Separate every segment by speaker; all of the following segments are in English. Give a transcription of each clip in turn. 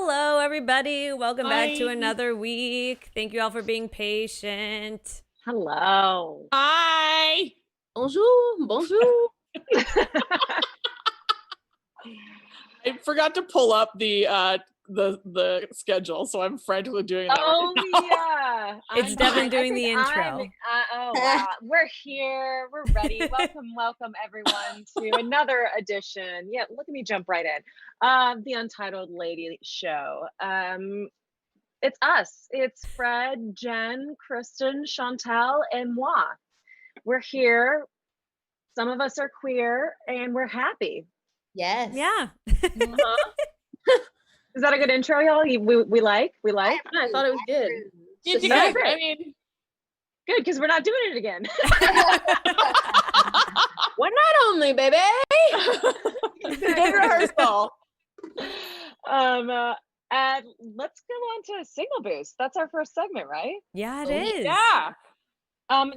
Speaker 1: Hello, everybody. Welcome back to
Speaker 2: Hi.
Speaker 1: another week. Thank you all for being patient.
Speaker 3: Hello.
Speaker 2: Hi.
Speaker 4: Bonjour, bonjour.
Speaker 2: I forgot to pull up the schedule, so I'm frantically doing that
Speaker 3: Oh
Speaker 2: right now.
Speaker 3: yeah,
Speaker 1: It's Devin doing the intro.
Speaker 3: Oh wow, we're here. We're ready. Welcome everyone to another edition. Yeah, look at me jump right in. The Untitled Lady Show. It's us. It's Fred, Jen, Kristin, Chantel, and moi. We're here. Some of us are queer, and we're happy.
Speaker 4: Yes.
Speaker 1: Yeah.
Speaker 3: Is that a good intro, y'all? We like.
Speaker 4: I thought it was good.
Speaker 2: You did
Speaker 1: Yeah.
Speaker 2: good. I mean,
Speaker 3: Good, because we're not doing it again.
Speaker 4: One night only, baby.
Speaker 2: good rehearsal.
Speaker 3: And let's go on to Signal Boost. That's our first segment, right?
Speaker 1: Yeah, it
Speaker 4: Oh,
Speaker 1: is.
Speaker 2: Yeah.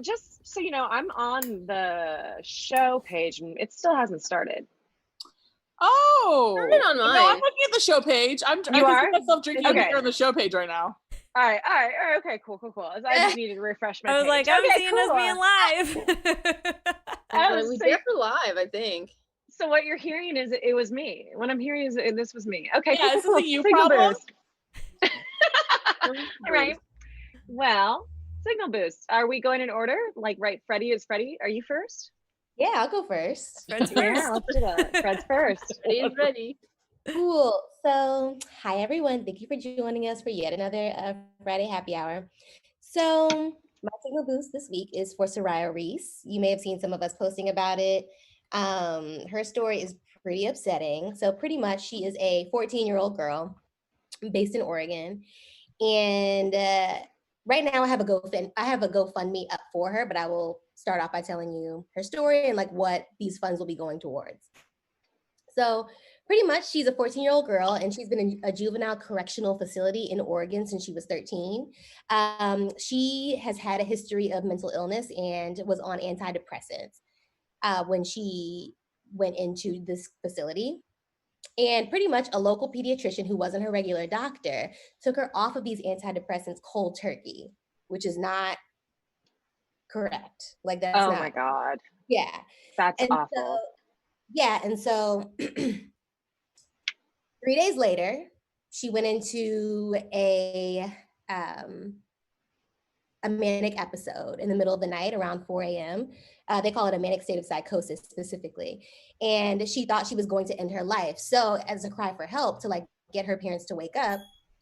Speaker 3: Just so you know, I'm on the show page and it still hasn't started.
Speaker 2: Oh.
Speaker 4: Turn it on
Speaker 2: No, I'm
Speaker 4: mine.
Speaker 2: looking at the show page. I
Speaker 3: You
Speaker 2: can
Speaker 3: are?
Speaker 2: see myself drinking a
Speaker 3: Okay.
Speaker 2: beer on the show page right now.
Speaker 3: All right, okay, cool. I just needed to refresh my
Speaker 1: I was
Speaker 3: page.
Speaker 1: like, I'm
Speaker 3: Okay,
Speaker 1: seeing us being live.
Speaker 4: We
Speaker 3: so,
Speaker 4: did for live, I think.
Speaker 3: so what you're hearing is it was me. What I'm hearing is this was me. Okay,
Speaker 2: Yeah, is this
Speaker 3: cool.
Speaker 2: a you
Speaker 3: Signal
Speaker 2: problem?
Speaker 3: Boost. All right. Well, Signal Boost. Are we going in order? Like, right, Freddie is Freddie. Are you first?
Speaker 4: Yeah, I'll go first.
Speaker 1: Fred's
Speaker 3: Yeah,
Speaker 1: first.
Speaker 3: let's do that. Fred's first.
Speaker 4: Ready is ready. Cool. So, hi everyone. Thank you for joining us for yet another Friday happy hour. So, my signal boost this week is for Soraya Reese. You may have seen some of us posting about it. Her story is pretty upsetting. So, pretty much, she is a 14-year-old girl based in Oregon, and right now I have a GoFundMe up for her, but I will start off by telling you her story and like what these funds will be going towards. So pretty much she's a 14-year-old girl and she's been in a juvenile correctional facility in Oregon since she was 13. She has had a history of mental illness and was on antidepressants when she went into this facility. And pretty much a local pediatrician who wasn't her regular doctor took her off of these antidepressants cold turkey, which is not correct. Like that's
Speaker 3: Oh
Speaker 4: not,
Speaker 3: my God.
Speaker 4: yeah.
Speaker 3: That's
Speaker 4: And
Speaker 3: awful.
Speaker 4: so 3 days later, she went into a manic episode in the middle of the night around 4 a.m. They call it a manic state of psychosis specifically. And she thought she was going to end her life. So as a cry for help to like get her parents to wake up,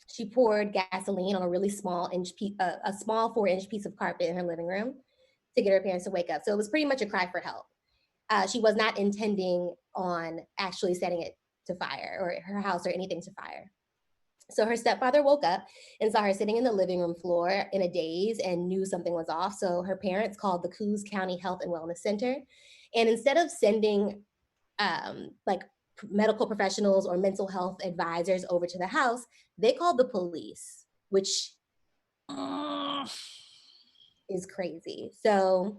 Speaker 4: she poured gasoline on a really small a small 4-inch piece of carpet in her living room to get her parents to wake up. So it was pretty much a cry for help. She was not intending on actually setting it to fire or her house or anything to fire. So her stepfather woke up and saw her sitting in the living room floor in a daze and knew something was off. So her parents called the Coos County Health and Wellness Center. And instead of sending like medical professionals or mental health advisors over to the house, they called the police, which is crazy. So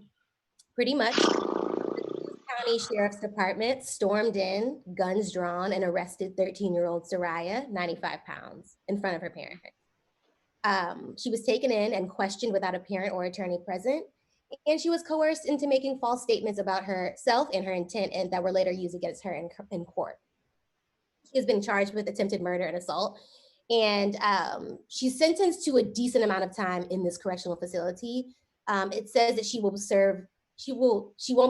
Speaker 4: pretty much the County Sheriff's Department stormed in, guns drawn, and arrested 13-year-old Soraya, 95 pounds, in front of her parents. She was taken in and questioned without a parent or attorney present, and she was coerced into making false statements about herself and her intent, and that were later used against her in court. She has been charged with attempted murder and assault, and she's sentenced to a decent amount of time in this correctional facility. It says that she won't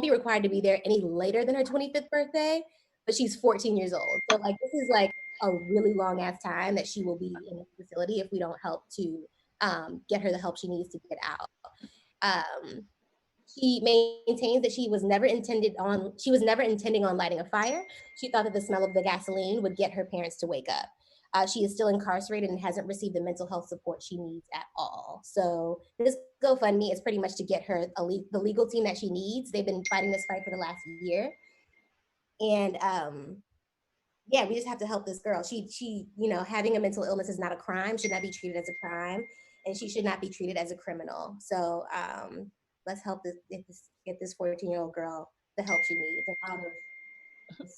Speaker 4: be required to be there any later than her 25th birthday, but she's 14 years old. So like this is like a really long ass time that she will be in the facility if we don't help to get her the help she needs to get out. She maintains that she was never intending on lighting a fire. She thought that the smell of the gasoline would get her parents to wake up. She is still incarcerated and hasn't received the mental health support she needs at all. So this GoFundMe is pretty much to get her the legal team that she needs. They've been fighting this fight for the last year. And yeah, we just have to help this girl. She, having a mental illness is not a crime, should not be treated as a crime, and she should not be treated as a criminal. So let's help get this 14-year-old girl the help she needs and out of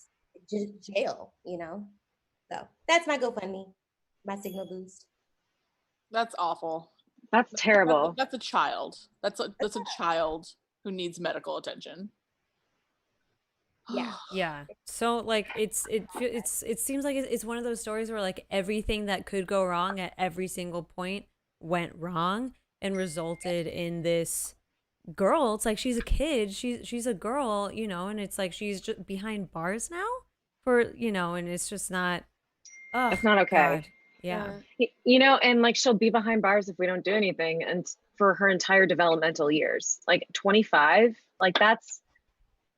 Speaker 4: jail, So that's my GoFundMe. My signal boost.
Speaker 2: That's awful.
Speaker 3: That's terrible.
Speaker 2: That's a child. That's a child who needs medical attention.
Speaker 4: Yeah.
Speaker 1: Yeah. So like it seems like it's one of those stories where like everything that could go wrong at every single point went wrong and resulted in this girl. It's like she's a kid. She's a girl, you know, and it's like she's just behind bars now for, you know, and it's just not
Speaker 3: That's not okay.
Speaker 1: God. Yeah.
Speaker 3: You know, and like she'll be behind bars if we don't do anything, and for her entire developmental years, like 25, like that's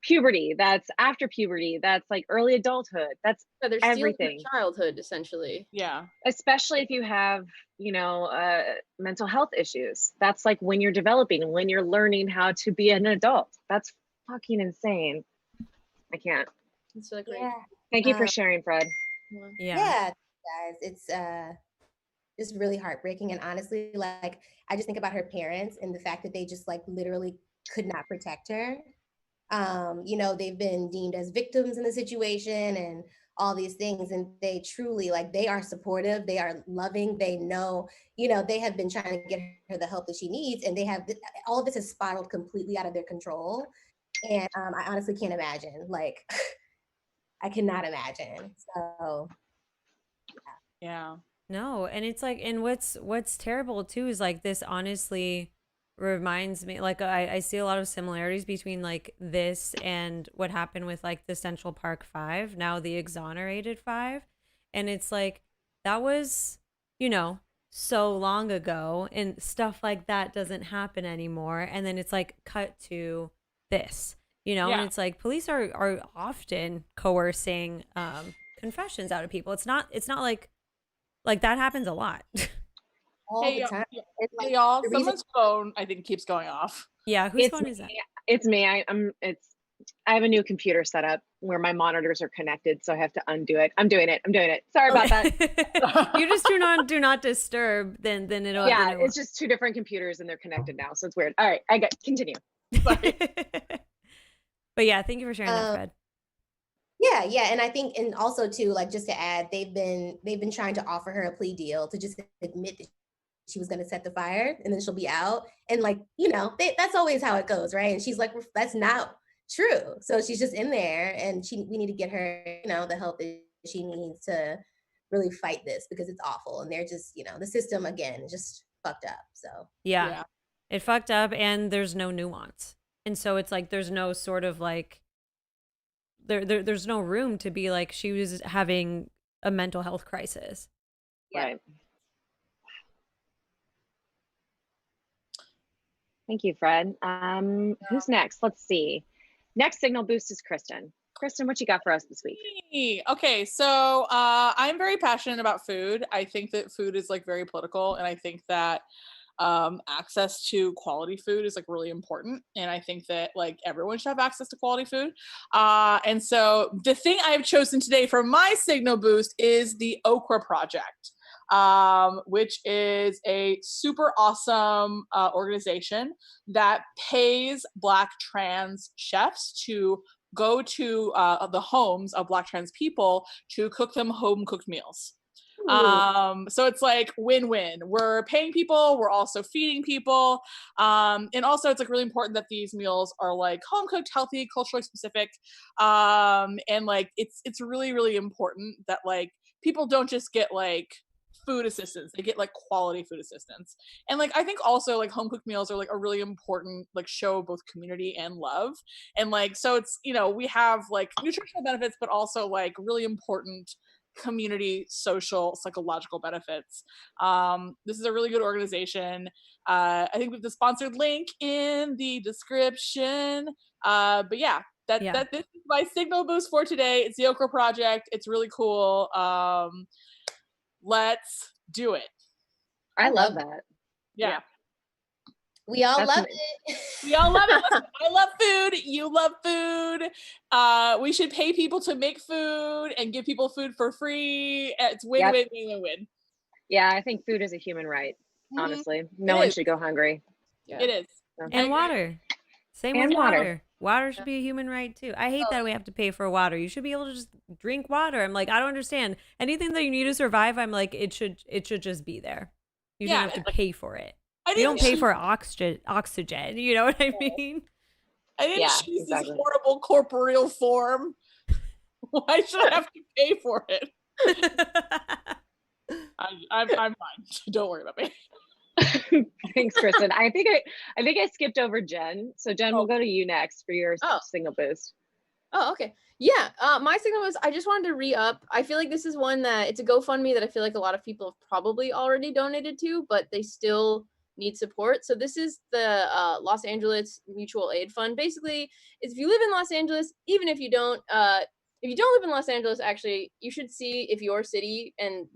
Speaker 3: puberty, that's after puberty, that's like early adulthood, that's
Speaker 5: they're
Speaker 3: everything.
Speaker 5: Childhood, essentially.
Speaker 2: Yeah.
Speaker 3: Especially if you have, you know, mental health issues. That's like when you're developing, when you're learning how to be an adult. That's fucking insane. I can't.
Speaker 5: It's really great.
Speaker 4: Yeah.
Speaker 3: Thank you for sharing, Fred.
Speaker 1: Yeah.
Speaker 4: Yeah, guys, it's just really heartbreaking. And honestly, like I just think about her parents and the fact that they just like literally could not protect her. You know, they've been deemed as victims in the situation and all these things, and they truly, like, they are supportive, they are loving, they know, you know, they have been trying to get her the help that she needs, and they have all of this has spiraled completely out of their control. And I honestly can't imagine, like I cannot imagine. So
Speaker 2: Yeah.
Speaker 1: No, and it's like, and what's terrible too is like this honestly reminds me, like I see a lot of similarities between like this and what happened with like the Central Park Five, now the Exonerated Five. And it's like that was, you know, so long ago, and stuff like that doesn't happen anymore. And then it's like cut to this, you know, and it's like police are often coercing confessions out of people. It's not like that happens a lot.
Speaker 4: all
Speaker 2: Hey,
Speaker 4: the time. It's
Speaker 2: Hey,
Speaker 4: like
Speaker 2: y'all,
Speaker 4: the reason-
Speaker 2: someone's phone I think keeps going off.
Speaker 1: Yeah, whose
Speaker 3: It's
Speaker 1: phone is that?
Speaker 3: me. It's me. I have a new computer set up where my monitors are connected, so I have to undo it. I'm doing it. Sorry about that.
Speaker 1: You just turn on do not disturb, then it'll
Speaker 3: Yeah,
Speaker 1: then it
Speaker 3: it's just two different computers and they're connected now, so it's weird. All right, continue.
Speaker 1: but yeah, thank you for sharing that, Fred.
Speaker 4: Yeah, and I think, and also too, like just to add, they've been trying to offer her a plea deal to just admit that she was going to set the fire and then she'll be out, and like, you know, that's always how it goes, right? And she's like, that's not true. So she's just in there, and we need to get her, you know, the help that she needs to really fight this, because it's awful, and they're just, you know, the system again is just fucked up. So
Speaker 1: Yeah. It fucked up, and there's no nuance, and so it's like there's no sort of like there's no room to be like she was having a mental health crisis.
Speaker 3: Right. Thank you, Fred. Who's next? Let's see. Next signal boost is Kristin. Kristin, what you got for us this week?
Speaker 2: Okay, so I'm very passionate about food. I think that food is like very political, and I think that access to quality food is like really important, and I think that like everyone should have access to quality food. And so the thing I have chosen today for my signal boost is the Okra Project, which is a super awesome organization that pays Black trans chefs to go to the homes of Black trans people to cook them home cooked meals. So it's like win-win. We're paying people, we're also feeding people. And also it's like really important that these meals are like home cooked, healthy, culturally specific. And like it's really, really important that like people don't just get like food assistance, they get like quality food assistance. And like I think also like home cooked meals are like a really important like show of both community and love. And like so it's, you know, we have like nutritional benefits, but also like really important community, social, psychological benefits. This is a really good organization. I think we have the sponsored link in the description. But yeah, this is my signal boost for today. It's the Okra Project. It's really cool. Let's do it.
Speaker 3: I love that.
Speaker 2: Yeah.
Speaker 4: we all love it.
Speaker 2: We all love it. I love food. You love food. We should pay people to make food and give people food for free. It's win-win.
Speaker 3: Yeah, I think food is a human right. Honestly, no one should go hungry.
Speaker 2: Yeah. It is.
Speaker 1: And water. Same
Speaker 3: and
Speaker 1: with water. Water should be a human right too. I hate that we have to pay for water. You should be able to just drink water. I'm like, I don't understand. Anything that you need to survive, I'm like, it should just be there. You
Speaker 2: Yeah,
Speaker 1: shouldn't have to pay for it.
Speaker 2: I
Speaker 1: You don't
Speaker 2: didn't
Speaker 1: pay
Speaker 2: choose-
Speaker 1: for oxygen. You know what I mean?
Speaker 2: I didn't
Speaker 3: Yeah,
Speaker 2: choose
Speaker 3: exactly.
Speaker 2: this horrible corporeal form. Why should I have to pay for it? I'm fine. Don't worry about me.
Speaker 3: Thanks, Kristin. I think I skipped over Jen. So Jen, we'll go to you next for your
Speaker 5: Oh.
Speaker 3: signal boost.
Speaker 5: Oh, okay. Yeah. My signal was I just wanted to re-up. I feel like this is one that it's a GoFundMe that I feel like a lot of people have probably already donated to, but they still need support. So this is the Los Angeles Mutual Aid Fund. Basically, if you live in Los Angeles, even if you don't live in Los Angeles, actually, you should see if your city, and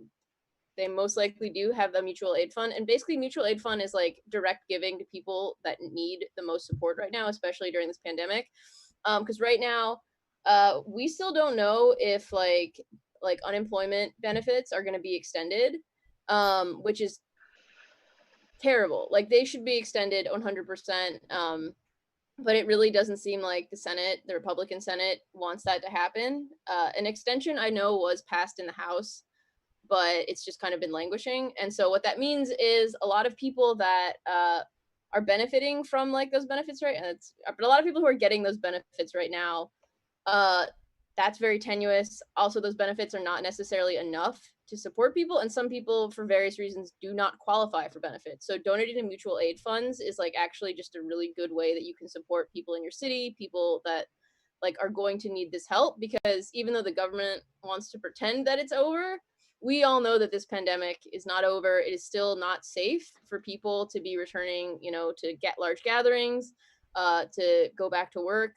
Speaker 5: they most likely do, have a mutual aid fund. And basically, mutual aid fund is like direct giving to people that need the most support right now, especially during this pandemic. Because right now, we still don't know if like unemployment benefits are going to be extended, which is terrible. Like they should be extended 100%. But it really doesn't seem like the Republican Senate wants that to happen. An extension I know was passed in the House, but it's just kind of been languishing. And so what that means is a lot of people that are benefiting from like those benefits, right? But a lot of people who are getting those benefits right now, that's very tenuous. Also, those benefits are not necessarily enough to support people, and some people for various reasons do not qualify for benefits. So donating to mutual aid funds is like actually just a really good way that you can support people in your city, people that like are going to need this help, because even though the government wants to pretend that it's over, we all know that this pandemic is not over. It is still not safe for people to be returning, to get large gatherings, to go back to work.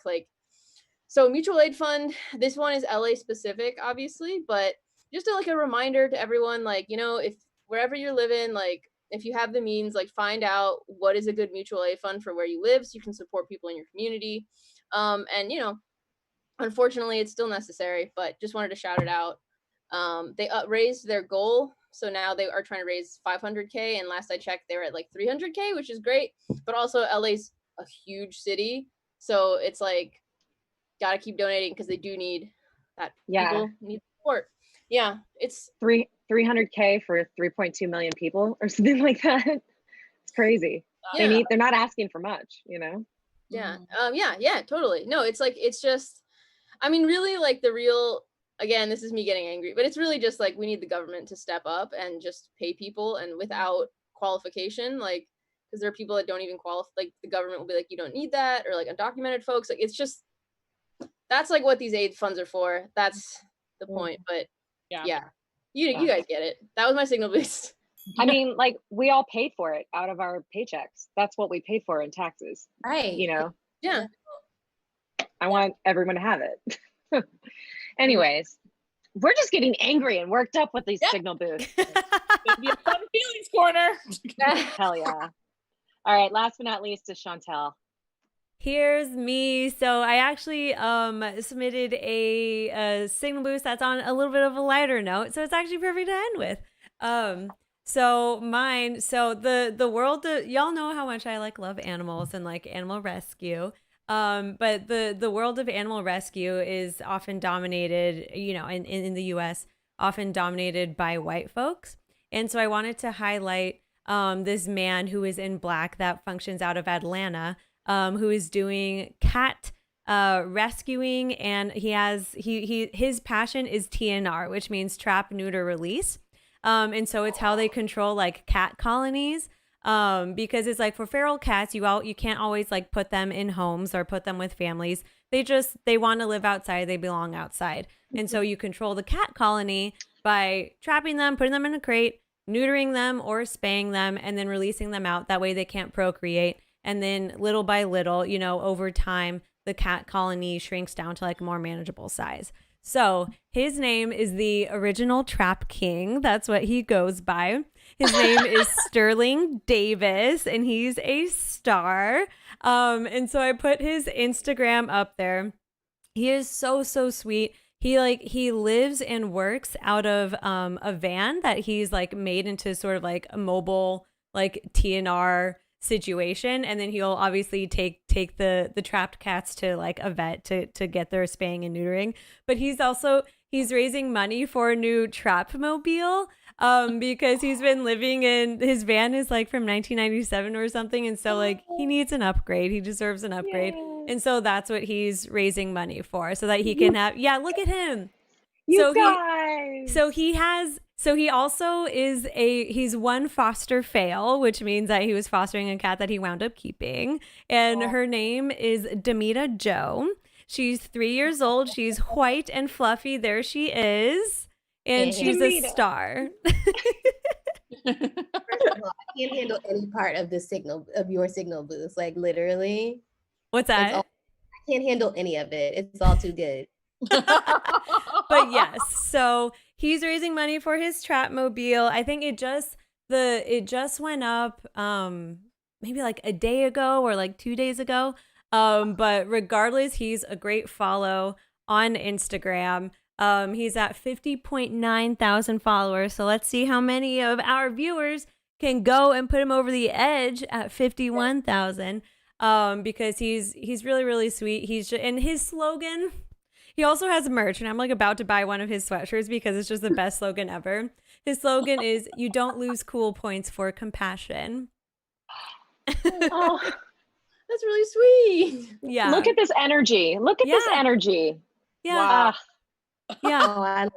Speaker 5: So mutual aid fund, this one is LA specific, obviously, but just a reminder to everyone, if wherever you're living, if you have the means, find out what is a good mutual aid fund for where you live so you can support people in your community. And unfortunately, it's still necessary, but just wanted to shout it out. They raised their goal, so now they are trying to raise 500K, and last I checked, they were at 300K, which is great. But also, LA's a huge city, so it's gotta keep donating because they do need that.
Speaker 3: Yeah.
Speaker 5: People need support. Yeah, it's
Speaker 3: 300K for 3.2 million people or something like that. It's crazy.
Speaker 5: Yeah.
Speaker 3: They're not asking for much,
Speaker 5: Yeah.
Speaker 2: Mm-hmm.
Speaker 5: Yeah, totally. No, it's just, I mean, really, the real, again, this is me getting angry, but it's really just we need the government to step up and just pay people, and without qualification, because there are people that don't even qualify. The government will be you don't need that, or undocumented folks. It's just, that's what these aid funds are for. That's the point. But yeah. You guys get it. That was my signal boost.
Speaker 3: I mean, we all paid for it out of our paychecks. That's what we paid for in taxes.
Speaker 4: Right.
Speaker 5: Yeah.
Speaker 3: I want everyone to have it. Anyways, we're just getting angry and worked up with these signal boosts.
Speaker 2: It'll be a fun feelings corner.
Speaker 3: Hell yeah. All right, last but not least is Chantel.
Speaker 1: Here's me. So I actually submitted a signal boost that's on a little bit of a lighter note. So it's actually perfect to end with. So the world, y'all know how much I love animals and animal rescue. But the world of animal rescue is often dominated, in the US, often dominated by white folks. And so I wanted to highlight this man who is in black that functions out of Atlanta, who is doing cat rescuing, and his passion is TNR, which means trap, neuter, release. And so it's how they control cat colonies. Because it's for feral cats, you can't always put them in homes or put them with families. They want to live outside. They belong outside. And so you control the cat colony by trapping them, putting them in a crate, neutering them or spaying them, and then releasing them out. That way they can't procreate. And then little by little, over time, the cat colony shrinks down to a more manageable size. So his name is the original Trap King. That's what he goes by. His name is Sterling Davis, and he's a star. And so I put his Instagram up there. He is so sweet. He lives and works out of a van that he's made into sort of a mobile TNR situation, and then he'll obviously take the trapped cats to like a vet to get their spaying and neutering. But he's raising money for a new trap mobile because he's been living in his van is like from 1997 or something, and so like he needs an upgrade. He deserves an upgrade.
Speaker 3: Yay.
Speaker 1: And so that's what he's raising money for, so that he can have look at him.
Speaker 3: You guys.
Speaker 1: He also is he's one foster fail, which means that he was fostering a cat that he wound up keeping. And her name is Demita Joe. She's 3 years old. She's white and fluffy. There she is. And she's a star.
Speaker 4: First of all, I can't handle any part of your signal boost. Like literally.
Speaker 1: What's that?
Speaker 4: I can't handle any of it. It's all too good.
Speaker 1: But yes, so he's raising money for his trap mobile. I think it just went up maybe like a day ago or like 2 days ago. But regardless, he's a great follow on Instagram. He's at 50.9 thousand followers. So let's see how many of our viewers can go and put him over the edge at 51,000. Because he's really, really sweet. And his slogan, he also has merch, and I'm like about to buy one of his sweatshirts because it's just the best slogan ever. His slogan is, "You don't lose cool points for compassion."
Speaker 5: Oh, that's really sweet.
Speaker 1: Yeah.
Speaker 3: Look at this energy. Look at this energy.
Speaker 1: Yeah.
Speaker 2: Wow.
Speaker 1: Yeah.
Speaker 4: Oh, I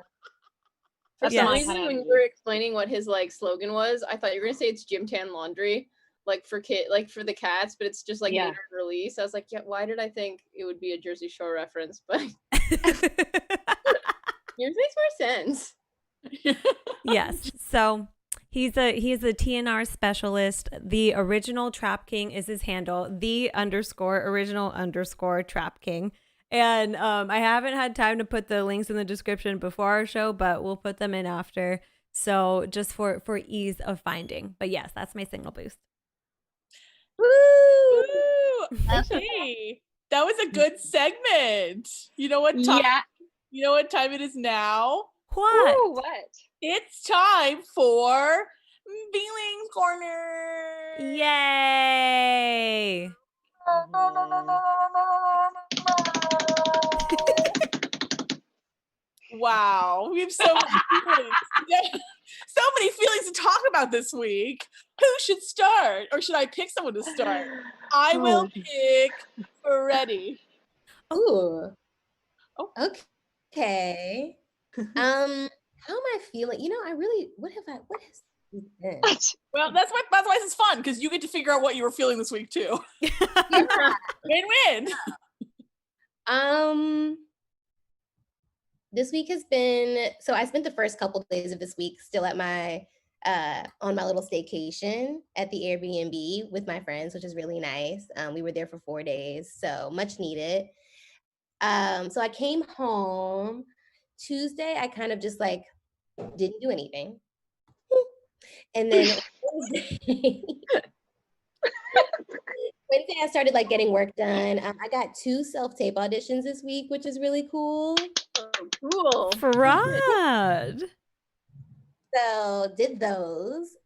Speaker 5: For
Speaker 1: Yes.
Speaker 5: some reason, when you were explaining what his like slogan was, I thought you were gonna say it's Gym Tan Laundry, like for the cats, but it's just like later in release. I was like, yeah, why did I think it would be a Jersey Shore reference? But yours makes more sense.
Speaker 1: Yes. So he's a TNR specialist. The original Trap King is his handle. _original_ Trap King. And I haven't had time to put the links in the description before our show, but we'll put them in after. So just for ease of finding. But yes, that's my signal boost.
Speaker 2: Woo! Okay. That was a good segment. You know what time?
Speaker 3: Yeah.
Speaker 2: You know what time it is now?
Speaker 1: What?
Speaker 3: Ooh, what?
Speaker 2: It's time for Feelings Corner.
Speaker 1: Yay!
Speaker 2: Wow, we have so many feelings. So many feelings to talk about this week. Who should start? Or should I pick someone to start? I will pick Freddie.
Speaker 4: Ooh.
Speaker 2: Oh.
Speaker 4: Okay. How am I feeling? You know, what has been?
Speaker 2: Well, that's why this is fun, because you get to figure out what you were feeling this week too. Win-win.
Speaker 4: This week has been, so I spent the first couple days of this week still at my on my little staycation at the Airbnb with my friends, which is really nice. We were there for 4 days, so much needed. So I came home Tuesday. I kind of just like didn't do anything, and then Wednesday I started like getting work done. I got 2 self-tape auditions this week, which is really cool.
Speaker 5: Oh, cool.
Speaker 1: Fraud.
Speaker 4: So did those,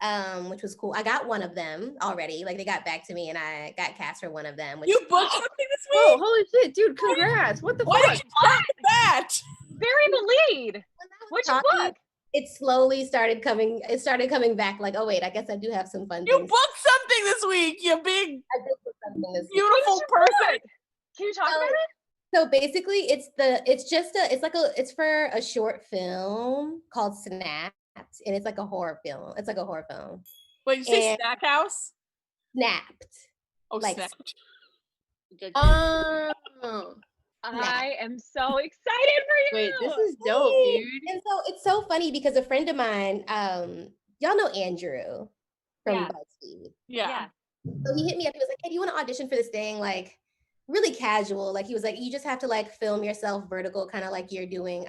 Speaker 4: which was cool. I got one of them already. Like they got back to me, and I got cast for one of them. Which
Speaker 2: You booked something this week?
Speaker 5: Oh, holy shit, dude! Congrats! What the
Speaker 2: Why
Speaker 5: fuck?
Speaker 2: did you tell me that?
Speaker 3: Bury the lead. What'd you book?
Speaker 4: It slowly started coming. It started coming back. Like, oh wait, I guess I do have some fun
Speaker 2: You
Speaker 4: things.
Speaker 2: booked something this week, you big
Speaker 4: I did book something this week.
Speaker 2: beautiful person.
Speaker 3: Can you talk about it?
Speaker 4: So basically, it's for a short film called Snapped, and it's like a horror film. It's like a horror film.
Speaker 2: Wait, you say
Speaker 4: And-
Speaker 2: Snack House?
Speaker 4: Snapped.
Speaker 2: Oh,
Speaker 4: like-
Speaker 2: snapped. Good.
Speaker 5: Oh,
Speaker 3: I am so excited for you.
Speaker 5: wait, this is dope, dude.
Speaker 4: And so it's so funny because a friend of mine, y'all know Andrew from
Speaker 3: Yeah.
Speaker 4: BuzzFeed.
Speaker 2: Yeah.
Speaker 4: So he hit me up. He was like, "Hey, do you want to audition for this thing?" Like really casual. Like he was like, "You just have to like film yourself vertical, kind of like you're doing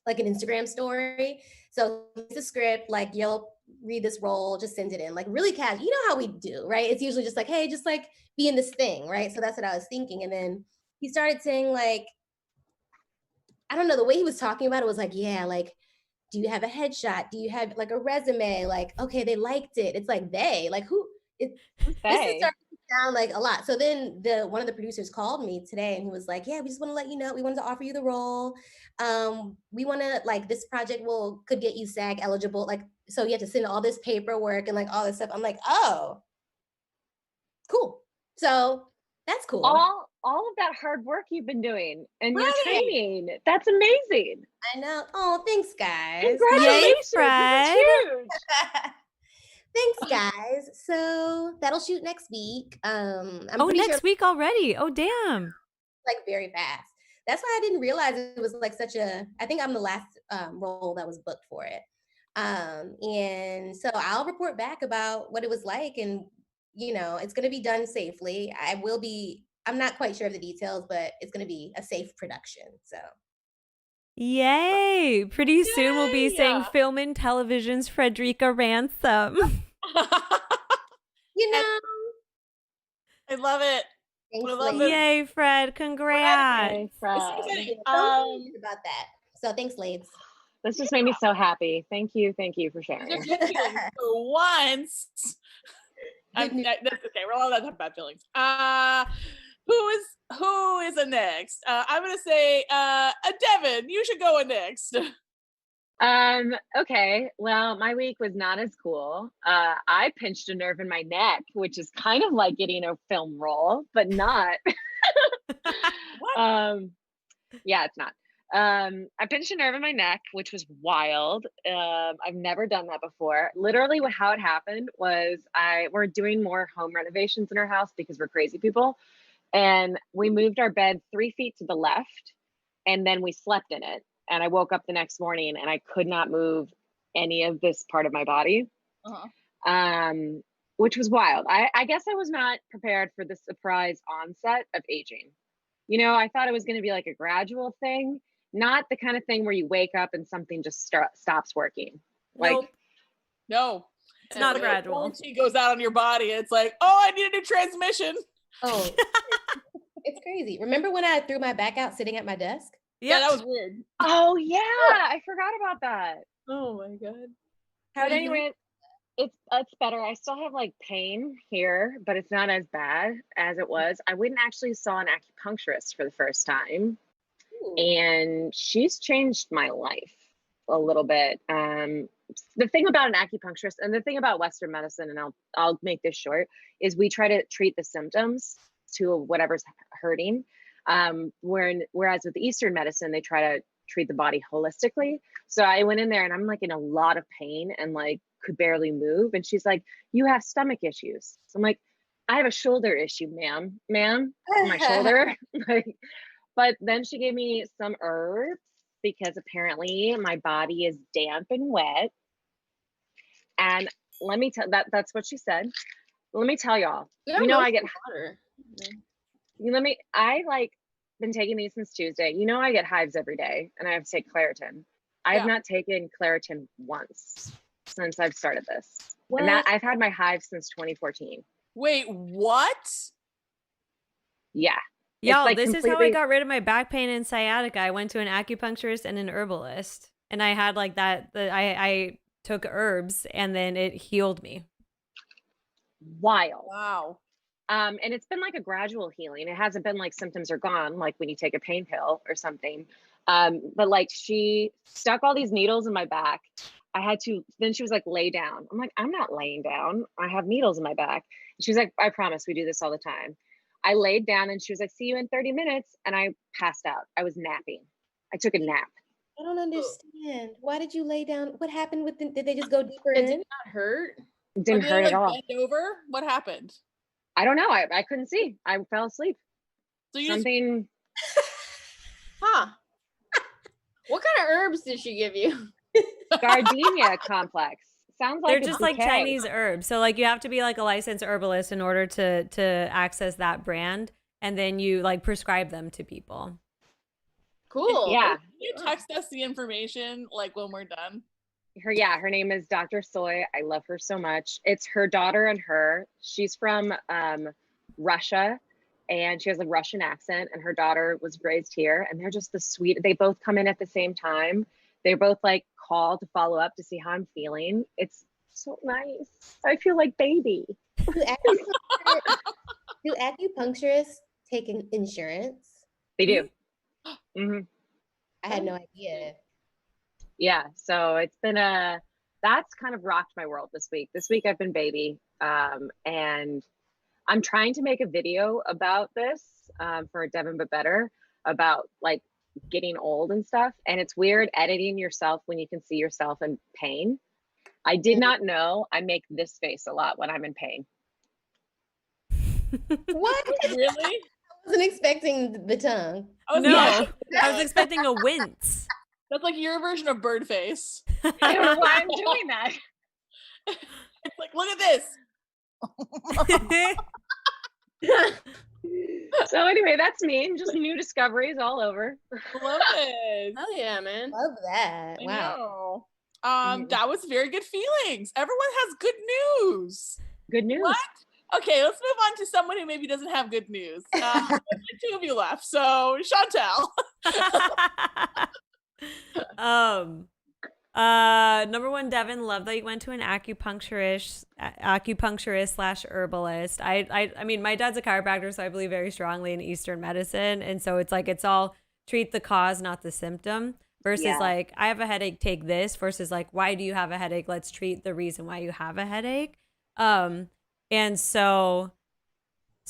Speaker 4: like an Instagram story." So it's a script, like you'll read this role, just send it in, like really casual. You know how we do, right? It's usually just like, hey, just like be in this thing, right? So that's what I was thinking. And then he started saying like, I don't know, the way he was talking about it was like, yeah, like, do you have a headshot? Do you have like a resume? Like, okay, they liked it. It's like like who This is starting to sound like a lot. So then one of the producers called me today and he was like, yeah, we just want to let you know, we wanted to offer you the role. We want to, like, this project could get you SAG eligible. Like, so you have to send all this paperwork and like all this stuff. I'm like, oh, cool. So that's cool.
Speaker 3: All of that hard work you've been doing and your
Speaker 2: Freddie!
Speaker 3: training. That's amazing.
Speaker 4: I know. Oh, thanks, guys.
Speaker 3: Congratulations.
Speaker 1: Fred.
Speaker 3: That's huge.
Speaker 4: Thanks, guys. So that'll shoot next week. I'm
Speaker 1: Oh,
Speaker 4: pretty
Speaker 1: next
Speaker 4: sure,
Speaker 1: week already. Oh, damn.
Speaker 4: like, very fast. That's why I didn't realize it was like I think I'm the last role that was booked for it. And so I'll report back about what it was like, and it's going to be done safely. I'm not quite sure of the details, but it's going to be a safe production. So
Speaker 1: Yay. Pretty soon we'll be
Speaker 2: Yay!
Speaker 1: saying film and television's Frederica Ransom.
Speaker 4: you know,
Speaker 2: I love it.
Speaker 4: thanks,
Speaker 2: I love
Speaker 4: ladies.
Speaker 1: Yay, Fred. Congrats.
Speaker 3: Hey,
Speaker 2: It's
Speaker 3: Fred.
Speaker 2: so exciting.
Speaker 4: Yeah, so excited about that. So thanks, ladies.
Speaker 3: This just made me so happy. Thank you for sharing.
Speaker 2: These are good feelings for once.
Speaker 4: Good news.
Speaker 2: That's okay. We're all allowed to have bad feelings. Who is a next? I'm gonna say Devin. You should go next.
Speaker 3: Okay. Well, my week was not as cool. I pinched a nerve in my neck, which is kind of like getting a film role, but not.
Speaker 2: What?
Speaker 3: Yeah, it's not. I pinched a nerve in my neck, which was wild. I've never done that before. Literally, how it happened was we're doing more home renovations in our house because we're crazy people. And we moved our bed 3 feet to the left, and then we slept in it. And I woke up the next morning and I could not move any of this part of my body, which was wild. I guess I was not prepared for the surprise onset of aging. I thought it was going to be like a gradual thing, not the kind of thing where you wake up and something just stops working. Like,
Speaker 1: Nope.
Speaker 2: No.
Speaker 1: It's not
Speaker 2: like
Speaker 1: gradual.
Speaker 2: warranty goes out on your body. It's like, oh, I need a new transmission.
Speaker 4: Oh, it's crazy. Remember when I threw my back out sitting at my desk?
Speaker 2: Yeah, that was weird.
Speaker 3: oh yeah, I forgot about that.
Speaker 2: Oh my god.
Speaker 4: How
Speaker 3: But
Speaker 4: do you?
Speaker 3: anyway, it's better. I still have like pain here, but it's not as bad as it was. I went and actually saw an acupuncturist for the first time, and she's changed my life a little bit. The thing about an acupuncturist and the thing about Western medicine, and I'll make this short, is we try to treat the symptoms to whatever's hurting. Whereas with Eastern medicine, they try to treat the body holistically. So I went in there and I'm like in a lot of pain and like could barely move. And she's like, you have stomach issues. So I'm like, I have a shoulder issue, ma'am, my shoulder. But then she gave me some herbs because apparently my body is damp and wet. And let me tell that's what she said. Let me tell y'all, I get
Speaker 5: water.
Speaker 3: I like been taking these since Tuesday. I get hives every day and I have to take Claritin. I have not taken Claritin once since I've started this.
Speaker 4: What?
Speaker 3: And that I've had my hives since 2014.
Speaker 2: Wait, what?
Speaker 3: Yeah.
Speaker 1: Y'all,
Speaker 3: like
Speaker 1: this is how I
Speaker 3: completely-
Speaker 1: got rid of my back pain and sciatica. I went to an acupuncturist and an herbalist, and I had like that. I took herbs, and then it healed me.
Speaker 3: Wild.
Speaker 2: Wow.
Speaker 3: And it's been like a gradual healing. It hasn't been like symptoms are gone, like when you take a pain pill or something. But like she stuck all these needles in my back. Then she was like, lay down. I'm like, I'm not laying down. I have needles in my back. And she was like, I promise we do this all the time. I laid down and she was like, see you in 30 minutes. And I passed out. I was napping. I took a nap.
Speaker 4: I don't understand. Why did you lay down? What happened with did they just go deeper
Speaker 5: It
Speaker 4: in?
Speaker 5: did not hurt.
Speaker 3: It didn't
Speaker 2: Did
Speaker 3: hurt
Speaker 2: they,
Speaker 3: at all.
Speaker 2: bend over? What happened?
Speaker 3: I don't know. I couldn't see. I fell asleep.
Speaker 2: So you
Speaker 3: Something.
Speaker 5: Huh. What kind of herbs did she give you?
Speaker 3: Gardenia complex. Sounds like
Speaker 1: They're
Speaker 3: a
Speaker 1: just like
Speaker 3: bouquet.
Speaker 1: Chinese herbs. So like you have to be like a licensed herbalist in order to access that brand, and then you like prescribe them to people.
Speaker 5: Cool.
Speaker 3: Yeah.
Speaker 2: Can you text us the information like when we're done?
Speaker 3: Her name is Dr. Soy. I love her so much. It's her daughter and her. She's from Russia, and she has a Russian accent, and her daughter was raised here, and they're just the sweet. They both come in at the same time. They both like call to follow up to see how I'm feeling. It's so nice. I feel like baby.
Speaker 4: Do acupuncturists take insurance?
Speaker 3: They do. Hmm.
Speaker 4: I had no idea.
Speaker 3: Yeah, so it's been that's kind of rocked my world this week. This week I've been baby, and I'm trying to make a video about this for Devin But Better, about like getting old and stuff. And it's weird editing yourself when you can see yourself in pain. I did not know I make this face a lot when I'm in pain.
Speaker 4: What?
Speaker 2: Really?
Speaker 4: I wasn't expecting the tongue.
Speaker 1: No, I was expecting a wince.
Speaker 2: That's like your version of bird face.
Speaker 3: I don't know why I'm doing that.
Speaker 2: It's like, look at this.
Speaker 3: So anyway, that's me. Just new discoveries all over.
Speaker 2: Love it.
Speaker 5: Hell yeah, man.
Speaker 4: Love that.
Speaker 2: I
Speaker 4: Wow.
Speaker 2: know. That was very good feelings. Everyone has good news.
Speaker 3: Good news.
Speaker 2: What? Okay, let's move on to someone who maybe doesn't have good news. Only two of you left. So, Chantel.
Speaker 1: Number one, Devin, love that you went to an acupuncturist / herbalist. I mean, my dad's a chiropractor, so I believe very strongly in Eastern medicine, and so it's like it's all treat the cause, not the symptom. Versus like I have a headache, take this. Versus like why do you have a headache? Let's treat the reason why you have a headache. And so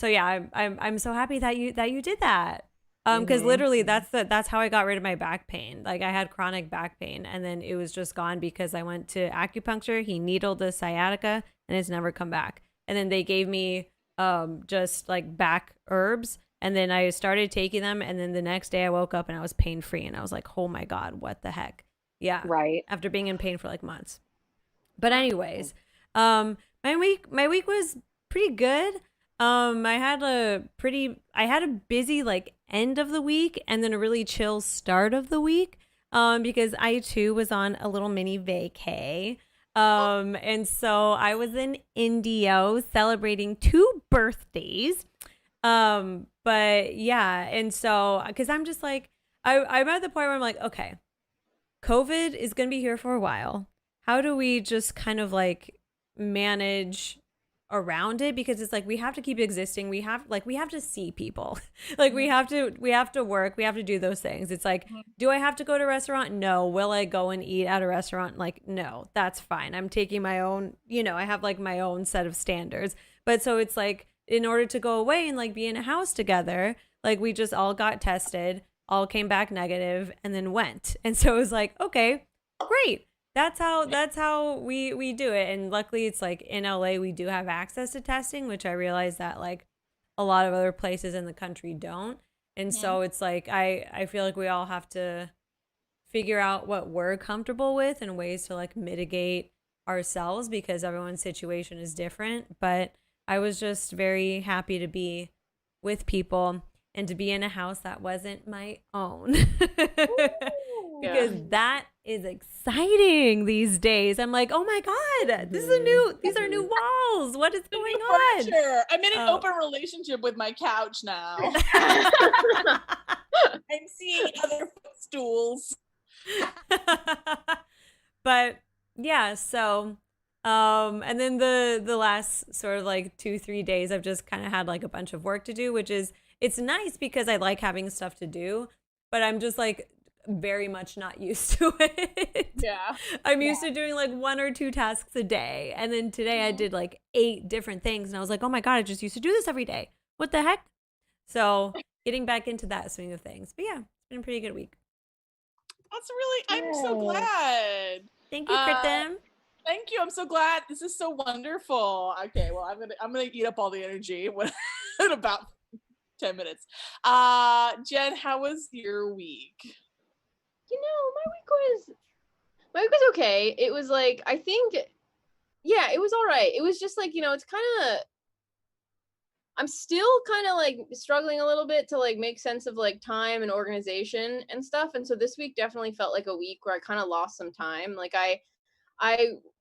Speaker 1: yeah, I'm so happy that you did that. Because literally that's how I got rid of my back pain. Like I had chronic back pain and then it was just gone because I went to acupuncture. He needled the sciatica and it's never come back. And then they gave me just like back herbs and then I started taking them and then the next day I woke up and I was pain free and I was like, oh my God, what the heck? Yeah.
Speaker 3: Right.
Speaker 1: After being in pain for like months. But anyways, my week was pretty good. I had a busy like end of the week and then a really chill start of the week because I too was on a little mini vacay. And so I was in Indio celebrating 2 birthdays. But yeah, and so because I'm just like I'm at the point where I'm like, okay, COVID is gonna be here for a while. How do we just kind of like manage around it, because it's like we have to keep existing, we have to see people. Like we have to work, we have to do those things. It's like, do I have to go to a restaurant? No. Will I go and eat at a restaurant? Like, no, that's fine. I'm taking my own, I have like my own set of standards. But so it's like in order to go away and like be in a house together, like we just all got tested, all came back negative and then went. And so it was like, okay, great. That's how we do it. And luckily it's like in LA we do have access to testing, which I realize that like a lot of other places in the country don't. And so it's like I feel like we all have to figure out what we're comfortable with and ways to like mitigate ourselves because everyone's situation is different. But I was just very happy to be with people and to be in a house that wasn't my own. Because that is exciting these days. I'm like, oh my God, these are new walls. What is going on?
Speaker 2: Sure. I'm in an open relationship with my couch now. I'm seeing other footstools.
Speaker 1: But yeah, so and then the last sort of like 2-3 days I've just kind of had like a bunch of work to do, which is it's nice because I like having stuff to do, but I'm just like very much not used to it.
Speaker 2: Yeah.
Speaker 1: I'm used to doing like 1 or 2 tasks a day. And then today I did like 8 different things and I was like, oh my God, I just used to do this every day. What the heck? So getting back into that swing of things. But yeah, it's been a pretty good week.
Speaker 2: That's really, I'm so glad.
Speaker 1: Thank you, Kristin.
Speaker 2: Thank you. I'm so glad. This is so wonderful. Okay, well, I'm gonna eat up all the energy in about 10 minutes. Jen, how was your week?
Speaker 5: My week was okay. It was like, I think, yeah, it was all right. It was just like, it's kind of, I'm still kind of like struggling a little bit to like make sense of like time and organization and stuff. And so this week definitely felt like a week where I kind of lost some time. Like I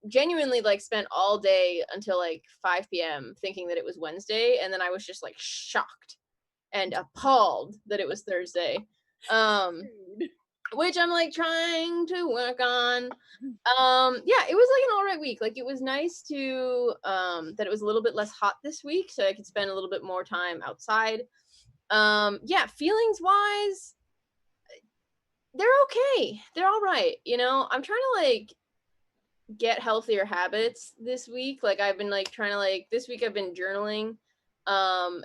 Speaker 5: genuinely like spent all day until like 5 p.m. thinking that it was Wednesday. And then I was just like shocked and appalled that it was Thursday. which I'm like trying to work on. Yeah, it was like an all right week. Like it was nice to that it was a little bit less hot this week, so I could spend a little bit more time outside. Yeah, feelings wise, they're okay. They're all right. You know, I'm trying to like get healthier habits this week. Like I've been like trying to like this week I've been journaling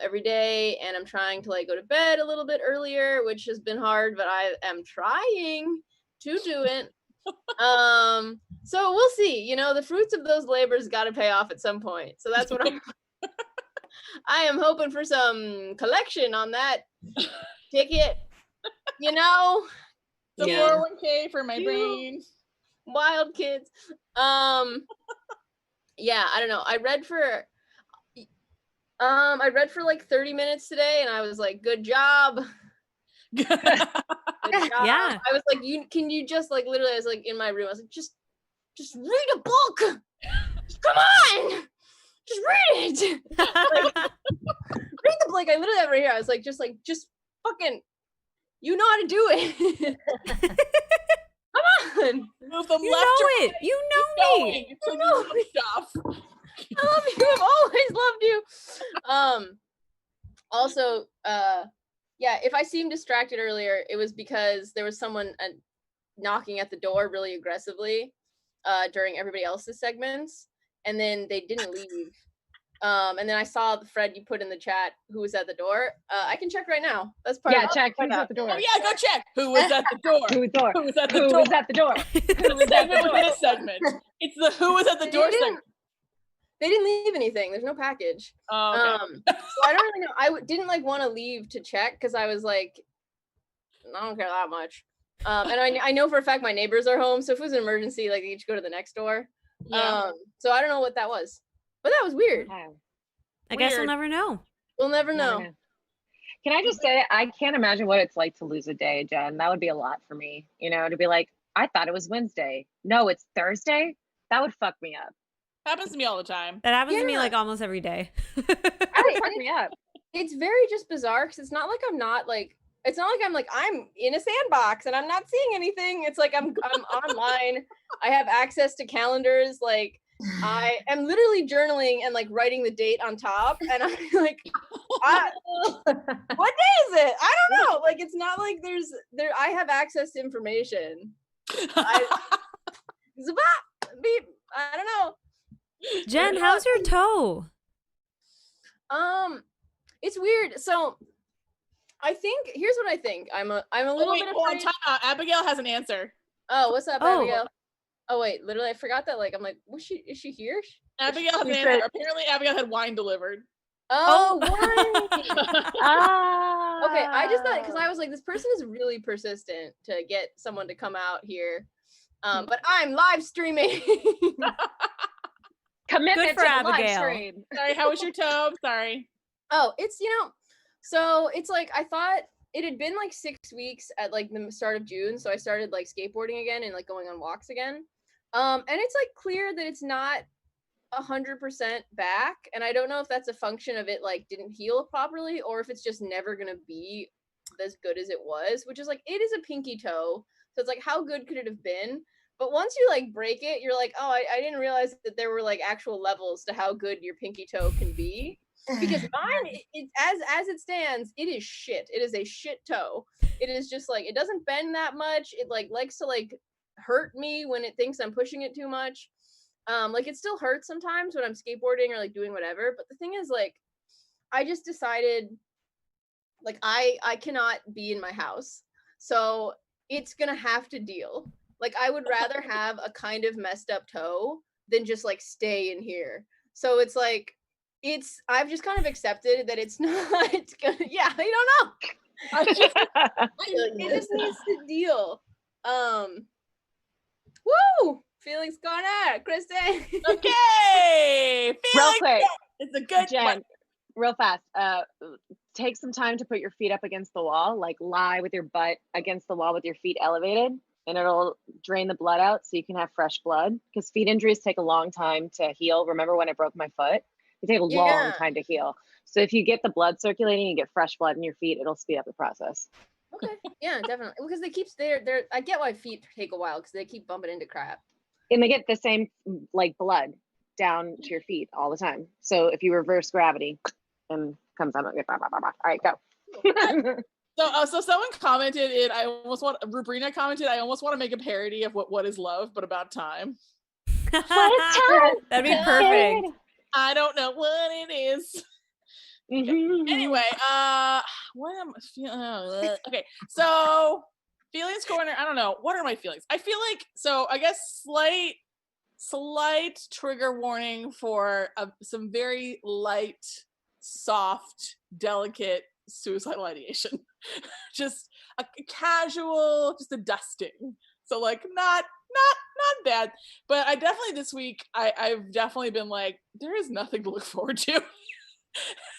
Speaker 5: every day, and I'm trying to like go to bed a little bit earlier, which has been hard, but I am trying to do it. So we'll see. You know, the fruits of those labors got to pay off at some point. So that's what I am hoping for some collection on that ticket. You know,
Speaker 2: The
Speaker 5: Yeah.
Speaker 2: 401k for my brain.
Speaker 5: Wild kids. Yeah, I don't know. I read for like 30 minutes today, and I was like, good job. Good job.
Speaker 1: Yeah.
Speaker 5: I was like, can you just like literally I was like in my room, I was like, just read a book. Come on. Just read it. Read the book. I literally have it right here. I was like, just fucking, you know how to do it. Come on.
Speaker 2: Move them
Speaker 1: You
Speaker 2: left
Speaker 1: know
Speaker 2: or
Speaker 1: it.
Speaker 2: right.
Speaker 1: You
Speaker 2: Keep
Speaker 1: know
Speaker 2: going
Speaker 1: me.
Speaker 2: until you love stuff.
Speaker 5: I love you. I've always loved you. Also, yeah, if I seemed distracted earlier, it was because there was someone knocking at the door really aggressively during everybody else's segments, and then they didn't leave. And then I saw the Fred you put in the chat who was at the door. I can check right now. That's part
Speaker 3: Yeah,
Speaker 5: of
Speaker 3: check
Speaker 5: find
Speaker 3: who's
Speaker 5: out.
Speaker 3: at the door.
Speaker 2: Oh yeah, go check. Who was at the door?
Speaker 3: Who was door?
Speaker 2: Who was at the
Speaker 3: Who
Speaker 2: door?
Speaker 3: was at the door? Who was at the
Speaker 2: Segment
Speaker 3: door?
Speaker 2: within a segment. It's the who was at the
Speaker 5: They
Speaker 2: door
Speaker 5: didn't-
Speaker 2: segment.
Speaker 5: They didn't leave anything. There's no package.
Speaker 2: Oh, okay.
Speaker 5: So I don't really know. I didn't like want to leave to check because I was like, I don't care that much. And I know for a fact my neighbors are home, so if it was an emergency, like they each go to the next door.
Speaker 2: Yeah.
Speaker 5: So I don't know what that was, but that was weird.
Speaker 3: Okay.
Speaker 1: I guess we'll
Speaker 2: Weird.
Speaker 1: never know.
Speaker 5: We'll never
Speaker 3: Never
Speaker 5: know.
Speaker 3: know. Can I just say, I can't imagine what it's like to lose a day, Jen. That would be a lot for me, you know, to be like, I thought it was Wednesday. No, it's Thursday. That would fuck me up.
Speaker 2: Happens to me all the time.
Speaker 1: That happens to me
Speaker 5: Yeah.
Speaker 1: like almost every day.
Speaker 3: That would
Speaker 5: Right,
Speaker 3: fuck
Speaker 5: and
Speaker 3: me up.
Speaker 5: It's very just bizarre because it's not like I'm not like, it's not like I'm in a sandbox and I'm not seeing anything. It's like I'm online. I have access to calendars. Like I am literally journaling and like writing the date on top. And I'm like, what day is it? I don't know. Like it's not like I have access to information. I don't know.
Speaker 1: Jen, how's your toe?
Speaker 5: It's weird. So I think here's what I think. I'm a little
Speaker 2: Wait,
Speaker 5: bit
Speaker 2: hold on,
Speaker 5: afraid.
Speaker 2: time out. Abigail has an answer.
Speaker 5: Oh, what's up,
Speaker 1: Oh.
Speaker 5: Abigail? Oh wait, literally I forgot that. Like I'm like, is she here?
Speaker 2: Abigail has an
Speaker 3: She
Speaker 2: answer.
Speaker 3: said-
Speaker 2: Apparently, Abigail had wine delivered.
Speaker 5: Oh,
Speaker 1: Oh.
Speaker 5: why?
Speaker 3: Ah.
Speaker 5: Okay, I just thought because I was like, this person is really persistent to get someone to come out here. But I'm live streaming.
Speaker 3: Commitment
Speaker 1: Good for
Speaker 3: to the live
Speaker 1: Abigail.
Speaker 3: stream.
Speaker 2: Sorry, how was your toe? Sorry.
Speaker 5: Oh, it's so it's like I thought it had been like 6 weeks at like the start of June, so I started like skateboarding again and like going on walks again. And it's like clear that it's not 100% back, and I don't know if that's a function of it like didn't heal properly or if it's just never gonna be as good as it was, which is like it is a pinky toe, so it's like how good could it have been? But once you like break it, you're like, oh, I didn't realize that there were like actual levels to how good your pinky toe can be. Because mine, as it stands, it is shit. It is a shit toe. It is just like it doesn't bend that much. It like likes to like hurt me when it thinks I'm pushing it too much. Like it still hurts sometimes when I'm skateboarding or like doing whatever. But the thing is, like, I just decided, like, I cannot be in my house, so it's gonna have to deal. Like, I would rather have a kind of messed up toe than just like stay in here. So it's like. I've just kind of accepted that it's not gonna, yeah, I don't know. It just needs to deal. Woo! Feelings gone out, Kristin.
Speaker 2: Okay.
Speaker 3: Real
Speaker 2: Feeling
Speaker 3: quick,
Speaker 2: good. It's a good
Speaker 3: Jen,
Speaker 2: one.
Speaker 3: real fast. Take some time to put your feet up against the wall, like lie with your butt against the wall with your feet elevated, and it'll drain the blood out so you can have fresh blood. Because feet injuries take a long time to heal. Remember when I broke my foot? They take a long
Speaker 5: Yeah.
Speaker 3: time to heal. So if you get the blood circulating and get fresh blood in your feet, it'll speed up the process.
Speaker 5: Okay. Yeah, definitely. Because they keep they're I get why feet take a while because they keep bumping into crap.
Speaker 3: And they get the same like blood down to your feet all the time. So if you reverse gravity, and comes out. Okay, blah, blah, blah, blah. All right, go.
Speaker 2: So someone commented it. Rubrina commented, I almost want to make a parody of what is love, but about time.
Speaker 1: That'd be perfect.
Speaker 2: I don't know what it is. Anyway, what am I feeling? Okay, so feelings corner. I don't know. What are my feelings? I feel like, so I guess slight trigger warning for some very light, soft, delicate suicidal ideation. Just a casual, just a dusting. So like not bad. But I definitely this week I've definitely been like, there is nothing to look forward to.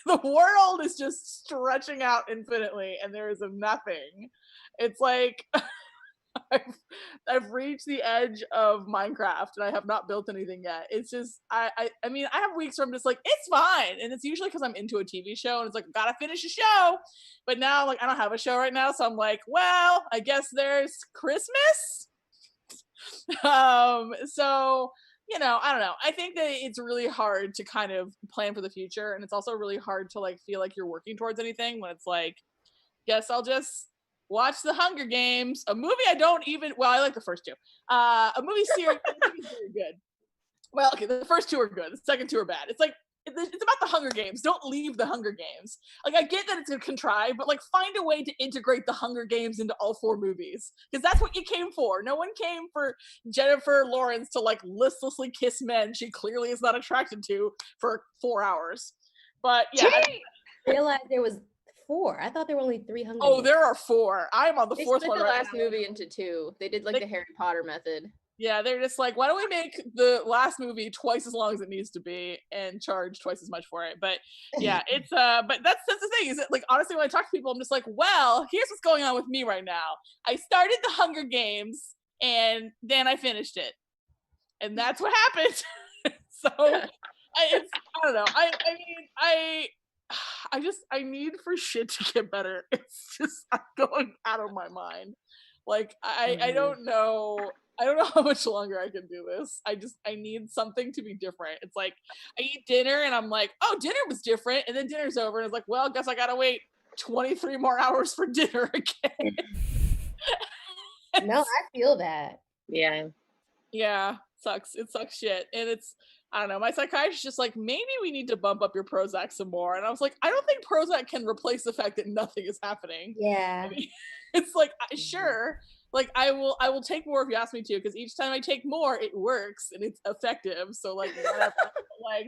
Speaker 2: The world is just stretching out infinitely and there is nothing. It's like I've reached the edge of Minecraft and I have not built anything yet. It's just I mean I have weeks where I'm just like, it's fine, and it's usually because I'm into a TV show and it's like, gotta finish a show. But now like I don't have a show right now, so I'm like, well, I guess there's Christmas. So you know, I don't know. I think that it's really hard to kind of plan for the future, and it's also really hard to like feel like you're working towards anything when it's like, guess I'll just watch The Hunger Games, a movie I like the first two. A movie series is very good. Well, okay, the first two are good. The second two are bad. It's like, it's about the Hunger Games. Don't leave the Hunger Games. Like, I get that it's a contrive, but like, find a way to integrate the Hunger Games into all four movies, because that's what you came for. No one came for Jennifer Lawrence to like listlessly kiss men she clearly is not attracted to for 4 hours. But yeah,
Speaker 4: I realized there was 4. I thought there were only 3 Hunger
Speaker 2: oh,
Speaker 4: Games.
Speaker 2: there are 4. I'm on the
Speaker 5: They
Speaker 2: 4th
Speaker 5: split
Speaker 2: one
Speaker 5: the
Speaker 2: right
Speaker 5: last
Speaker 2: now.
Speaker 5: movie into 2. They did like the Harry Potter method.
Speaker 2: Yeah, they're just like, why don't we make the last movie twice as long as it needs to be and charge twice as much for it? But yeah, it's but that's the thing, is that like honestly when I talk to people, I'm just like, well, here's what's going on with me right now. I started the Hunger Games and then I finished it. And that's what happened. So I don't know. I mean I need for shit to get better. It's just I'm going out of my mind. Like I don't know. I don't know how much longer I can do this. I need something to be different. It's like I eat dinner and I'm like, oh, dinner was different, and then dinner's over and it's like, well, I guess I gotta wait 23 more hours for dinner again.
Speaker 4: No, I feel that.
Speaker 3: Yeah.
Speaker 2: Yeah, sucks. It sucks shit. And it's, I don't know, my psychiatrist just like, maybe we need to bump up your Prozac some more. And I was like, I don't think Prozac can replace the fact that nothing is happening.
Speaker 4: Yeah.
Speaker 2: I mean, it's like, sure, like I will take more if you ask me to, because each time I take more, it works and it's effective. So like, whatever. Like,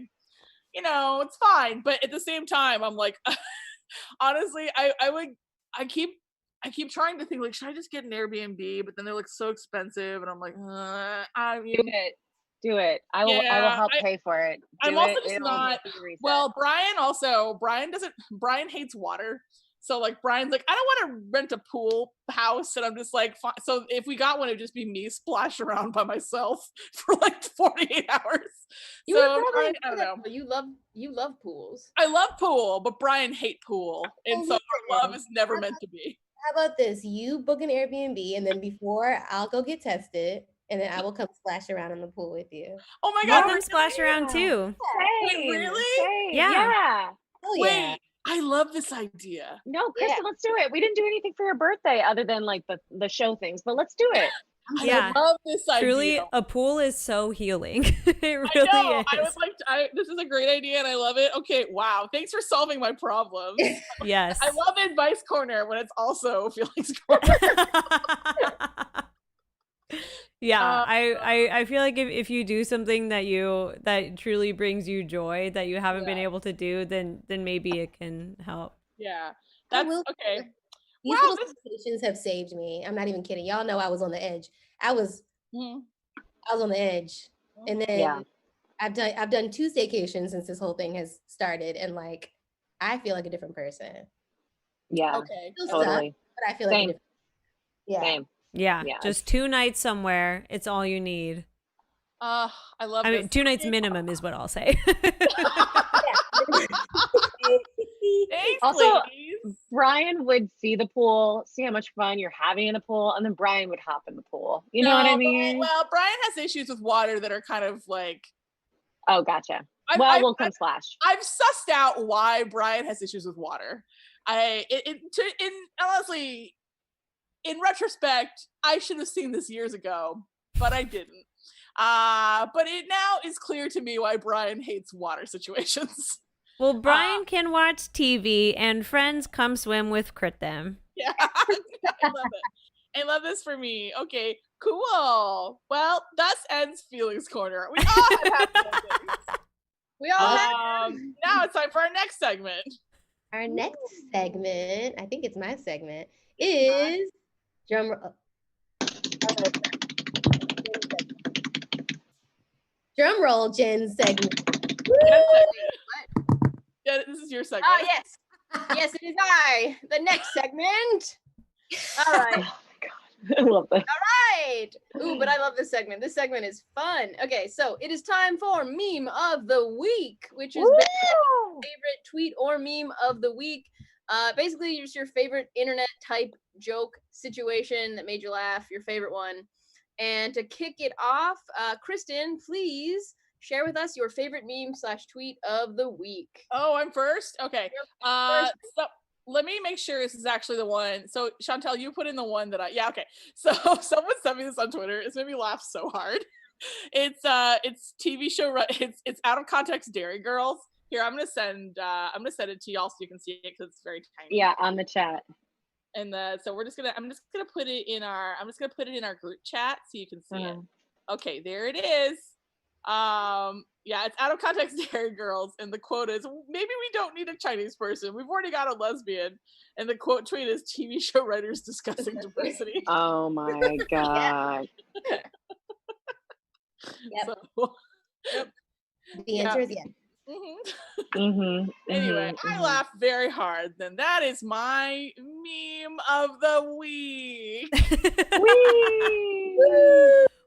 Speaker 2: you know, it's fine. But at the same time, I'm like, honestly, I keep trying to think like, should I just get an Airbnb? But then they're like so expensive, and I'm like, I mean,
Speaker 3: Do it. I will help pay for it.
Speaker 2: I'm also just not. Well, Brian hates water. So like Brian's like, I don't want to rent a pool house, and I'm just like, fine. So if we got one, it'd just be me splash around by myself for like 48 hours.
Speaker 5: You
Speaker 2: so
Speaker 5: would probably
Speaker 2: I don't know.
Speaker 5: You love pools.
Speaker 2: I love pool, but Brian hate pool, and so our love is never meant to be.
Speaker 4: How about this? You book an Airbnb, and then before I'll go get tested, and then I will come splash around in the pool with you.
Speaker 2: Oh my
Speaker 1: I'll
Speaker 2: god,
Speaker 1: come splash around too.
Speaker 2: Wait, really?
Speaker 1: Yeah.
Speaker 4: Oh yeah.
Speaker 2: Wait, I love this idea.
Speaker 3: No, Kristin, let's do it. We didn't do anything for your birthday other than like the show things, but let's do it.
Speaker 1: Yeah.
Speaker 2: I love this idea.
Speaker 1: Truly, a pool is so healing. It really
Speaker 2: I know.
Speaker 1: is.
Speaker 2: I was like, this is a great idea and I love it. Okay, wow. Thanks for solving my problems.
Speaker 1: Yes.
Speaker 2: I love advice corner when it's also feelings corner.
Speaker 1: Yeah, I feel like if you do something that truly brings you joy that you haven't been able to do, then maybe it can help.
Speaker 2: Yeah, that's okay.
Speaker 4: These little situations have saved me. I'm not even kidding. Y'all know I was on the edge. I was on the edge, and then I've done 2 staycations since this whole thing has started, and like I feel like a different person.
Speaker 3: Yeah.
Speaker 2: Okay.
Speaker 3: Totally.
Speaker 4: But I feel like a different. Yeah.
Speaker 3: Same.
Speaker 1: Yeah,
Speaker 3: Yeah.
Speaker 1: just 2 nights somewhere. It's all you need.
Speaker 2: I love.
Speaker 1: I mean, 2 nights minimum is what I'll say.
Speaker 2: Thanks,
Speaker 3: Also,
Speaker 2: ladies.
Speaker 3: Brian would see the pool, see how much fun you're having in the pool, and then Brian would hop in the pool. You know what I mean?
Speaker 2: Well, Brian has issues with water that are kind of like.
Speaker 3: Oh, gotcha. We'll come splash.
Speaker 2: I've sussed out why Brian has issues with water. Honestly, in retrospect, I should have seen this years ago, but I didn't. But it now is clear to me why Brian hates water situations.
Speaker 1: Well, Brian can watch TV and friends come swim with Kristin.
Speaker 2: Yeah, I love it. I love this for me. Okay, cool. Well, thus ends Feelings Corner. We all have happy endings.
Speaker 5: We all have.
Speaker 2: Now it's time for our next segment.
Speaker 4: Our next segment, I think it's my segment, is drum roll Jen segment.
Speaker 2: Yeah, this is your segment.
Speaker 5: Oh, yes. Yes, it is I. The next segment. All right.
Speaker 3: I love this.
Speaker 5: All right. Ooh, but I love this segment. This segment is fun. Okay, so it is time for Meme of the Week, which is favorite tweet or meme of the week. Basically, just your favorite internet type joke situation that made you laugh, your favorite one. And to kick it off, Kristin, please share with us your favorite meme / tweet of the week.
Speaker 2: Oh, I'm first? Okay. So let me make sure this is actually the one. So Chantel, you put in the one that okay. So someone sent me this on Twitter. It's made me laugh so hard. It's TV show. It's out of context Dairy Girls. Here, I'm gonna send it to y'all so you can see it because it's very tiny.
Speaker 3: Yeah, on the chat.
Speaker 2: And so I'm just gonna put it in our group chat so you can see it. Okay, there it is. Yeah, it's out of context Dairy Girls, and the quote is, maybe we don't need a Chinese person, we've already got a lesbian. And the quote tweet is, TV show writers discussing diversity.
Speaker 3: Oh my god.
Speaker 4: Yep.
Speaker 2: So, yep.
Speaker 4: The answer is yes.
Speaker 2: Anyway, I laughed very hard. Then that is my meme of the week.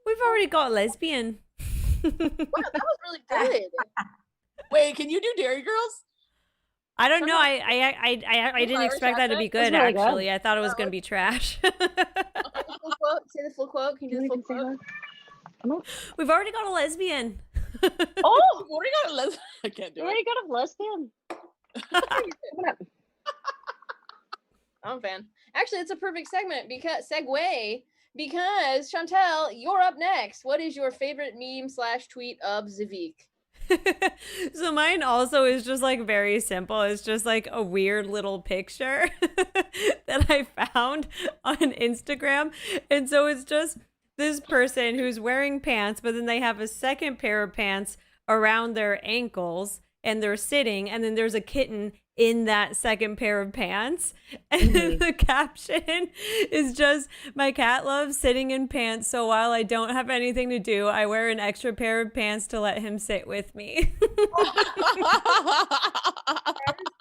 Speaker 1: We've already got lesbian.
Speaker 5: Wow, that was really good.
Speaker 2: Wait, can you do Dairy Girls?
Speaker 1: I don't know. I didn't expect that to be good.
Speaker 3: really
Speaker 1: Actually,
Speaker 3: good.
Speaker 1: I thought it was gonna be trash.
Speaker 5: Say the full quote. Can you do the full quote?
Speaker 1: We've already got a lesbian.
Speaker 2: Oh, we already got a lesbian. I can't do
Speaker 3: You
Speaker 2: it.
Speaker 3: already got a lesbian.
Speaker 5: I'm a fan. Actually, it's a perfect segue because Chantel, you're up next. What is your favorite meme / tweet of the week?
Speaker 1: So mine also is just like very simple. It's just like a weird little picture that I found on Instagram. And so it's just this person who's wearing pants, but then they have a second pair of pants around their ankles and they're sitting, and then there's a kitten in that second pair of pants. And then the caption is just, my cat loves sitting in pants, so while I don't have anything to do, I wear an extra pair of pants to let him sit with me.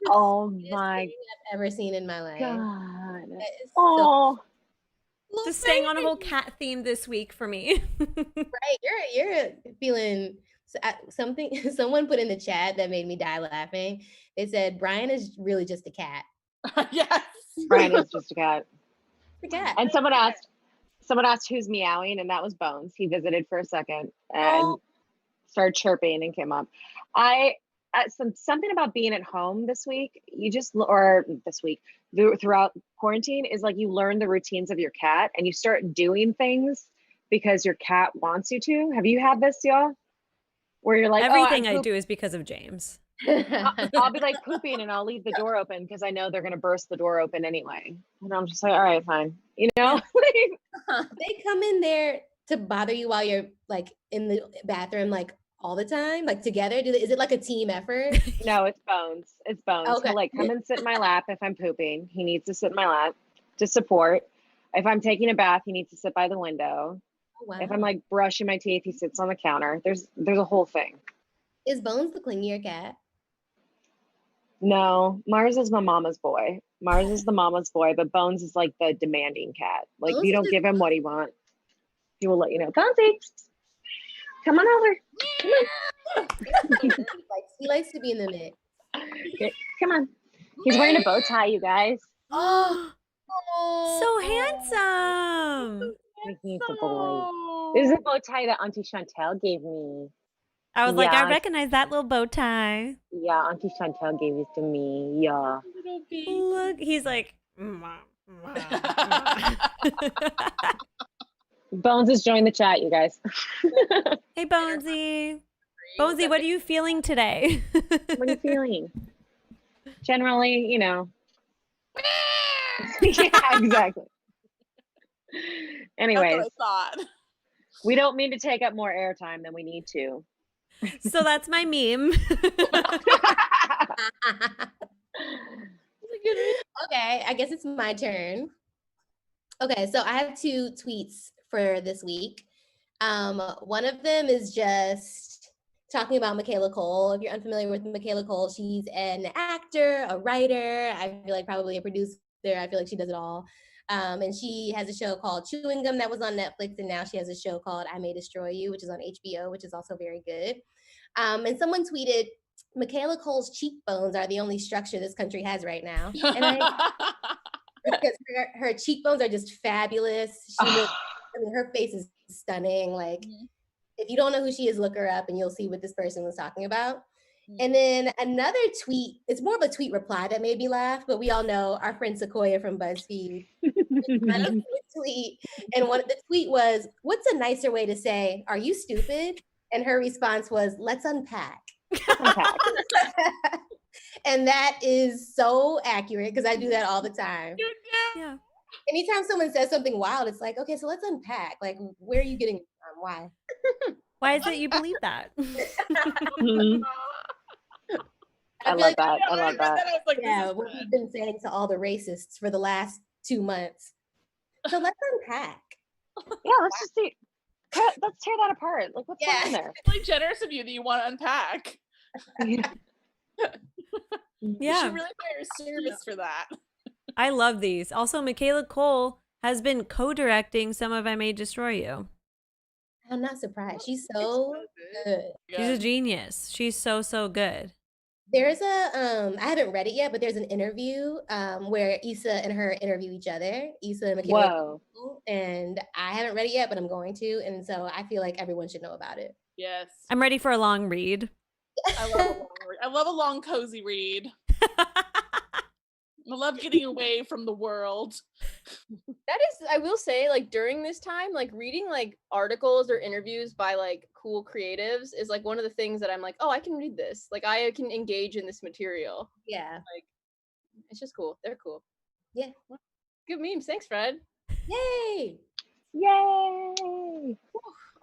Speaker 3: Oh my
Speaker 4: I've ever seen in my life.
Speaker 3: god.
Speaker 4: That is
Speaker 3: Oh.
Speaker 1: Just staying on a whole cat theme this week for me.
Speaker 4: Right, you're feeling something. Someone put in the chat that made me die laughing. They said Brian is really just a cat.
Speaker 2: Yes.
Speaker 3: Brian is just a cat.
Speaker 4: The cat.
Speaker 3: And someone asked who's meowing, and that was Bones. He visited for a second and started chirping and came up. Something about being at home this week, throughout quarantine, is like you learn the routines of your cat and you start doing things because your cat wants you to. Have you had this, y'all? Where you're like,
Speaker 1: everything I do is because of James.
Speaker 3: I'll be like pooping and I'll leave the door open because I know they're going to burst the door open anyway. And I'm just like, all right, fine. You know?
Speaker 4: They come in there to bother you while you're like in the bathroom, like all the time, like together? Is it like a team effort?
Speaker 3: No, it's Bones. It's Bones.
Speaker 4: Okay.
Speaker 3: He'll like come and sit in my lap if I'm pooping. He needs to sit in my lap to support. If I'm taking a bath, he needs to sit by the window.
Speaker 4: Oh, wow.
Speaker 3: If I'm like brushing my teeth, he sits on the counter. There's a whole thing.
Speaker 4: Is Bones the clingier cat?
Speaker 3: No, Mars is my mama's boy. Mars is the mama's boy, but Bones is like the demanding cat. Like
Speaker 4: Bones
Speaker 3: you don't
Speaker 4: is-
Speaker 3: give him what he wants, he will let you know. Bonesy, come on over. Come
Speaker 4: He likes to be in the mix.
Speaker 3: on. Come on. He's wearing a bow tie, you guys.
Speaker 1: So
Speaker 3: Oh,
Speaker 1: handsome.
Speaker 3: he's a boy. This is a bow tie that Auntie Chantel gave me.
Speaker 1: I was like, I
Speaker 3: Yeah,
Speaker 1: recognize that little bow tie.
Speaker 3: yeah, Auntie Chantel gave it to me. Yeah.
Speaker 2: Little beak.
Speaker 1: Look, he's like,
Speaker 3: Bones has joined the chat, you guys.
Speaker 1: hey, Bonesy. Bonesy, what are you feeling today?
Speaker 3: What are you feeling? Generally, you know. Yeah, exactly.
Speaker 2: That's
Speaker 3: Anyways,
Speaker 2: what I thought.
Speaker 3: we don't mean to take up more airtime than we need to.
Speaker 1: So that's my meme.
Speaker 4: Okay, I guess it's my turn. Okay, so I have 2 tweets for this week. One of them is just talking about Michaela Cole. If you're unfamiliar with Michaela Cole, she's an actor, a writer, I feel like probably a producer. I feel like she does it all. And she has a show called Chewing Gum that was on Netflix, and now she has a show called I May Destroy You, which is on HBO, which is also very good. And someone tweeted, Michaela Cole's cheekbones are the only structure this country has right now. And because her cheekbones are just fabulous. She looks, I mean, her face is stunning. Like, if you don't know who she is, look her up and you'll see what this person was talking about. And then another tweet, it's more of a tweet reply that made me laugh, but we all know our friend Sequoia from BuzzFeed. Tweet, and the tweet was, what's a nicer way to say, are you stupid? And her response was, let's unpack. And that is so accurate because I do that all the time.
Speaker 1: Yeah.
Speaker 4: Anytime someone says something wild, it's like, okay, so let's unpack. Like, where are you getting it from? Why?
Speaker 1: Why is it you believe that?
Speaker 3: I love that. I love that.
Speaker 2: I was like,
Speaker 4: Yeah, what we've been saying to all the racists for the last 2 months. So let's unpack.
Speaker 3: Yeah, let's just see. Let's tear that apart. Like, what's going on there?
Speaker 2: It's really generous of you that you want to unpack. You
Speaker 1: Yeah.
Speaker 2: should really hire a service for that.
Speaker 1: I love these. Also, Michaela Cole has been co-directing some of I May Destroy You.
Speaker 4: I'm not surprised. She's so good.
Speaker 1: She's a genius. She's so, so good.
Speaker 4: There's I haven't read it yet, but there's an interview where Issa and her interview each other. Issa and Michaela.
Speaker 3: Whoa.
Speaker 4: And I haven't read it yet, but I'm going to. And so I feel like everyone should know about it.
Speaker 2: Yes.
Speaker 1: I'm ready for a long read.
Speaker 2: I love a long, cozy read. I love getting away from the world.
Speaker 5: That is, I will say, like, during this time, like, reading, like, articles or interviews by, like, cool creatives is, like, one of the things that I'm like, oh, I can read this. Like, I can engage in this material.
Speaker 4: Yeah.
Speaker 5: Like, it's just cool. They're cool.
Speaker 4: Yeah.
Speaker 5: Good memes. Thanks, Fred.
Speaker 4: Yay!
Speaker 3: Yay!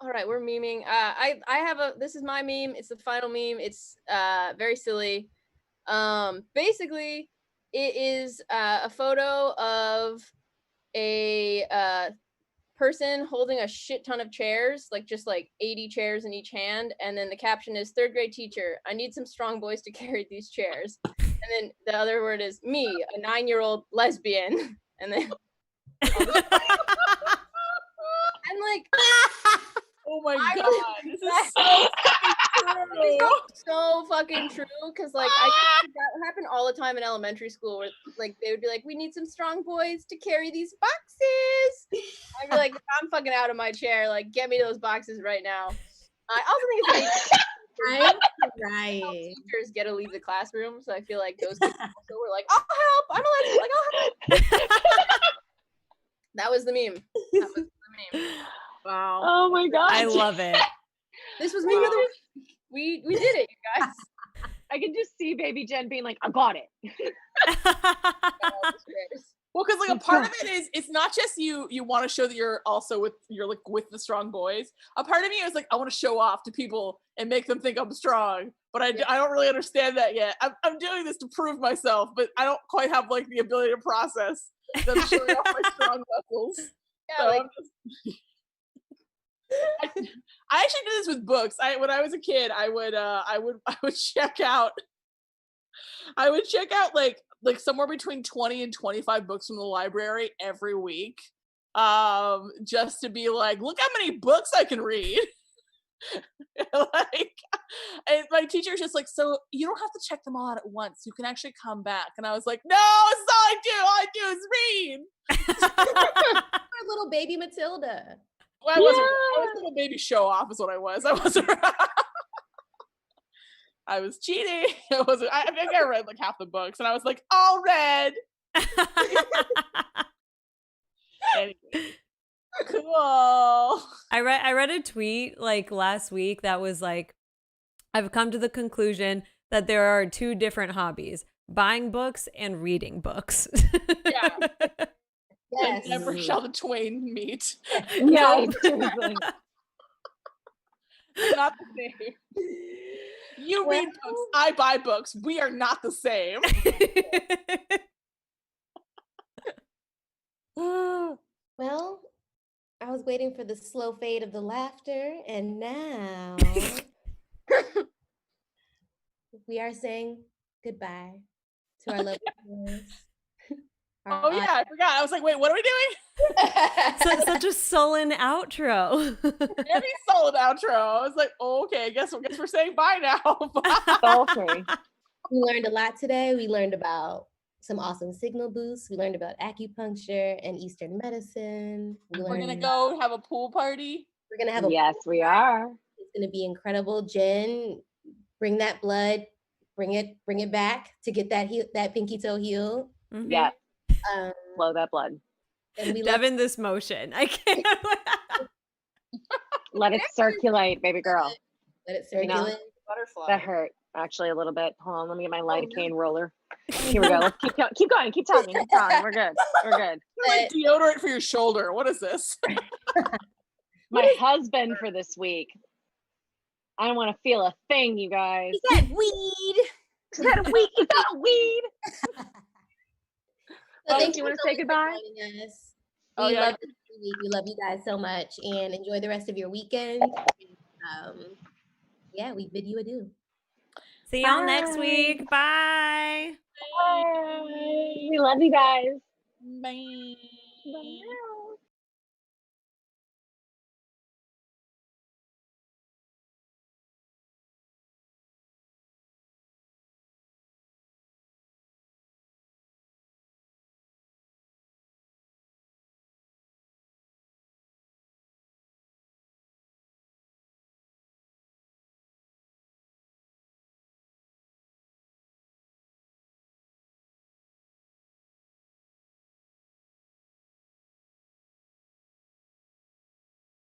Speaker 5: All right, we're memeing. I have this is my meme. It's the final meme. It's very silly. Basically, it is a photo of a person holding a shit ton of chairs, like just like 80 chairs in each hand, and then the caption is, third grade teacher, I need some strong boys to carry these chairs. And then the other word is me, a 9-year-old lesbian. And then and like
Speaker 2: Oh my god, this is so fucking true.
Speaker 5: so fucking true, because like I think that happened all the time in elementary school, where like they would be like, we need some strong boys to carry these boxes. I'd be like, I'm fucking out of my chair, like get me those boxes right now. I also think it's
Speaker 4: Right.
Speaker 5: teachers get to leave the classroom, so I feel like those kids also were like, I'll help, I'm a lesbian, like I'll help. That was the meme. That was the meme. Wow.
Speaker 3: Oh my god.
Speaker 1: I love it.
Speaker 5: This was meme of the week. We did it, you guys.
Speaker 3: I can just see baby Jen being like, I got it.
Speaker 2: Well, because like a part of it is, it's not just you want to show that you're also with the strong boys. A part of me is like, I want to show off to people and make them think I'm strong, but I don't really understand that yet. I'm doing this to prove myself, but I don't quite have like the ability to process them showing off my strong muscles.
Speaker 5: Yeah,
Speaker 2: So
Speaker 5: like,
Speaker 2: I actually did this with books. When I was a kid, I would check out like somewhere between 20 and 25 books from the library every week, just to be like, look how many books I can read. Like, and my teacher's just like, so you don't have to check them all out at once. You can actually come back. And I was like, no, it's all I do. All I do is read.
Speaker 4: Our little baby Matilda.
Speaker 2: Well, I was little baby show off is what I was. I wasn't. I was cheating. I think I read like half the books, and I was like, all read. Anyway. Cool.
Speaker 1: I read a tweet like last week that was like, I've come to the conclusion that there are two different hobbies: buying books and reading books.
Speaker 2: Yeah.
Speaker 4: Yes.
Speaker 2: And never shall the twain meet.
Speaker 3: Yeah, seriously.
Speaker 2: They're not the same. You read books, I buy books. We are not the same.
Speaker 4: Well, I was waiting for the slow fade of the laughter, and now we are saying goodbye to our lovely viewers.
Speaker 2: Oh yeah, I forgot. I was like, wait, what are we doing?
Speaker 1: Such a sullen outro.
Speaker 2: Very solid outro. I was like, oh, okay, I guess we're saying bye now.
Speaker 3: Sultry.
Speaker 4: We learned a lot today. We learned about some awesome signal boosts. We learned about acupuncture and Eastern medicine.
Speaker 2: We're gonna go have a pool party.
Speaker 4: We're gonna have a
Speaker 3: Yes, we are.
Speaker 4: It's gonna be incredible. Jen, bring that blood, bring it back to get that pinky toe healed.
Speaker 1: Mm-hmm.
Speaker 3: Yeah.
Speaker 4: Um,
Speaker 3: Flow that blood.
Speaker 4: and we
Speaker 1: Devin, this motion. I can't.
Speaker 3: Let it circulate, baby girl.
Speaker 4: let it circulate.
Speaker 2: Butterfly.
Speaker 3: That hurt actually a little bit. Hold on, let me get my lidocaine roller. Here we go. Let's keep going. Keep going. Keep talking. Keep talking. We're good. We're good.
Speaker 2: Like deodorant for your shoulder. What is this?
Speaker 3: My husband for this week. I don't want to feel a thing, you guys.
Speaker 4: Is that weed?
Speaker 3: Is that a weed? Is that a weed?
Speaker 4: So
Speaker 3: Oh,
Speaker 4: thank
Speaker 3: do you want to
Speaker 4: so
Speaker 3: say
Speaker 4: much for
Speaker 3: goodbye?
Speaker 4: joining us.
Speaker 2: Oh,
Speaker 4: We
Speaker 2: yeah.
Speaker 4: love this week. We love you guys so much, and enjoy the rest of your weekend. Yeah, we bid you adieu.
Speaker 1: See y'all next
Speaker 3: Bye.
Speaker 1: week. Bye.
Speaker 3: Bye. We love you guys.
Speaker 2: Bye.
Speaker 3: Bye.